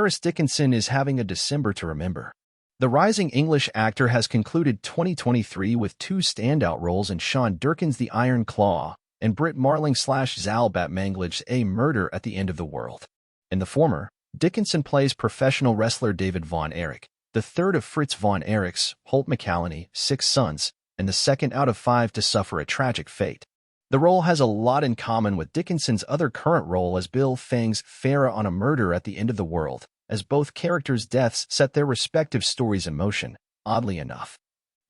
Paris Dickinson is having a December to remember. The rising English actor has concluded 2023 with two standout roles in Sean Durkin's The Iron Claw and Brit Marling/Zal Batmanglage A Murder at the End of the World. In the former, Dickinson plays professional wrestler David Von Erich, the third of Fritz Von Erich's, Holt McCallany, 6 sons, and the second out of 5 to suffer a tragic fate. The role has a lot in common with Dickinson's other current role as Bill Fang's Farah on A Murder at the End of the World, as both characters' deaths set their respective stories in motion, oddly enough.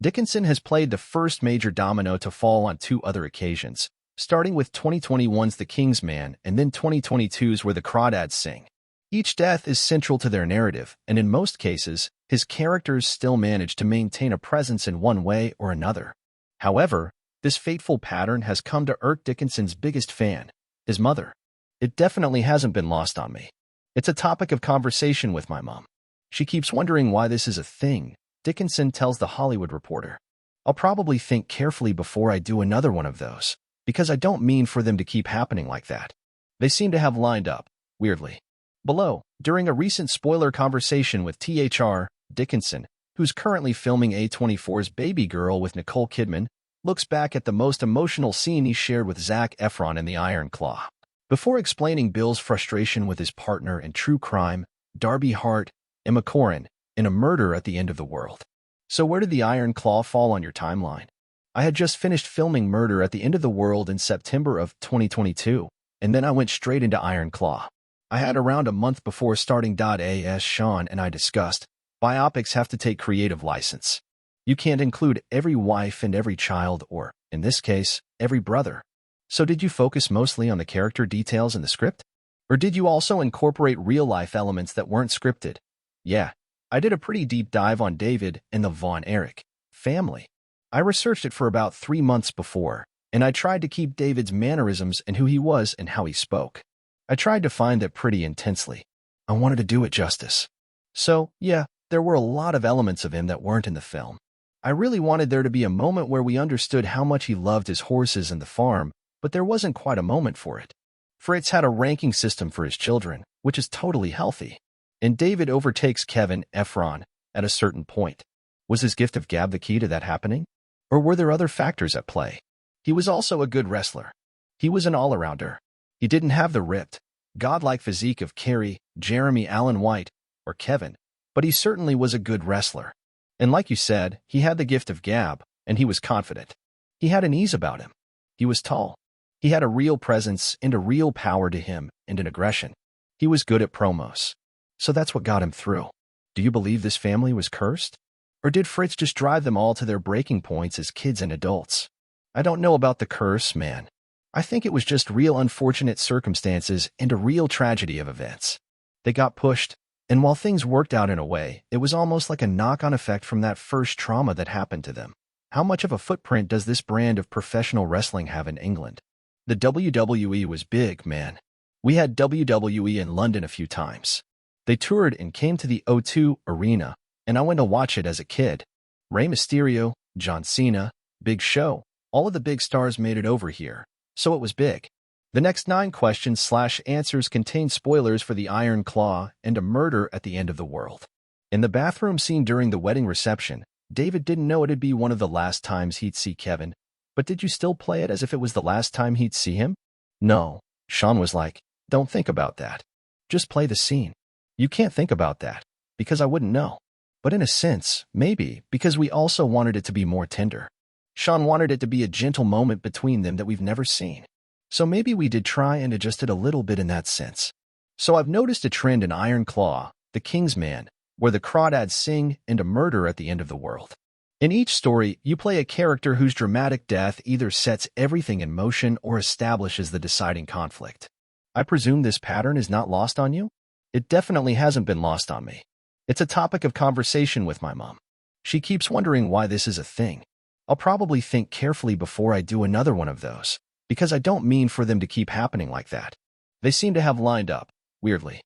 Dickinson has played the first major domino to fall on 2 other occasions, starting with 2021's The King's Man and then 2022's Where the Crawdads Sing. Each death is central to their narrative, and in most cases, his characters still manage to maintain a presence in one way or another. However, this fateful pattern has come to irk Dickinson's biggest fan, his mother. It definitely hasn't been lost on me. It's a topic of conversation with my mom. She keeps wondering why this is a thing, Dickinson tells The Hollywood Reporter. I'll probably think carefully before I do another one of those, because I don't mean for them to keep happening like that. They seem to have lined up, weirdly. Below, during a recent spoiler conversation with THR, Dickinson, who's currently filming A24's Baby Girl with Nicole Kidman, looks back at the most emotional scene he shared with Zac Efron in The Iron Claw. Before explaining Bill's frustration with his partner in true crime, Darby Hart, Emma Corrin, in A Murder at the End of the World. So where did The Iron Claw fall on your timeline? I had just finished filming Murder at the End of the World in September of 2022, and then I went straight into Iron Claw. I had around a month before starting. As Sean and I discussed, biopics have to take creative license. You can't include every wife and every child or, in this case, every brother. So did you focus mostly on the character details in the script? Or did you also incorporate real-life elements that weren't scripted? Yeah, I did a pretty deep dive on David and the Von Erich family. I researched it for about 3 months before, and I tried to keep David's mannerisms and who he was and how he spoke. I tried to find that pretty intensely. I wanted to do it justice. So, yeah, there were a lot of elements of him that weren't in the film. I really wanted there to be a moment where we understood how much he loved his horses and the farm, but there wasn't quite a moment for it. Fritz had a ranking system for his children, which is totally healthy. And David overtakes Kevin Efron at a certain point. Was his gift of gab the key to that happening? Or were there other factors at play? He was also a good wrestler. He was an all-arounder. He didn't have the ripped, godlike physique of Carrie, Jeremy Allen White, or Kevin, but he certainly was a good wrestler. And like you said, he had the gift of gab, and he was confident. He had an ease about him. He was tall. He had a real presence and a real power to him and an aggression. He was good at promos. So that's what got him through. Do you believe this family was cursed? Or did Fritz just drive them all to their breaking points as kids and adults? I don't know about the curse, man. I think it was just real unfortunate circumstances and a real tragedy of events. They got pushed. And while things worked out in a way, it was almost like a knock-on effect from that first trauma that happened to them. How much of a footprint does this brand of professional wrestling have in England? The WWE was big, man. We had WWE in London a few times. They toured and came to the O2 Arena, and I went to watch it as a kid. Rey Mysterio, John Cena, Big Show, all of the big stars made it over here, so it was big. The next 9 questions/answers contain spoilers for The Iron Claw and A Murder at the End of the World. In the bathroom scene during the wedding reception, David didn't know it'd be one of the last times he'd see Kevin, but did you still play it as if it was the last time he'd see him? No, Sean was like, don't think about that. Just play the scene. You can't think about that, because I wouldn't know. But in a sense, maybe, because we also wanted it to be more tender. Sean wanted it to be a gentle moment between them that we've never seen. So maybe we did try and adjust it a little bit in that sense. So I've noticed a trend in Iron Claw, The King's Man, Where the Crawdads Sing, and A Murder at the End of the World. In each story, you play a character whose dramatic death either sets everything in motion or establishes the deciding conflict. I presume this pattern is not lost on you? It definitely hasn't been lost on me. It's a topic of conversation with my mom. She keeps wondering why this is a thing. I'll probably think carefully before I do another one of those, because I don't mean for them to keep happening like that. They seem to have lined up, weirdly.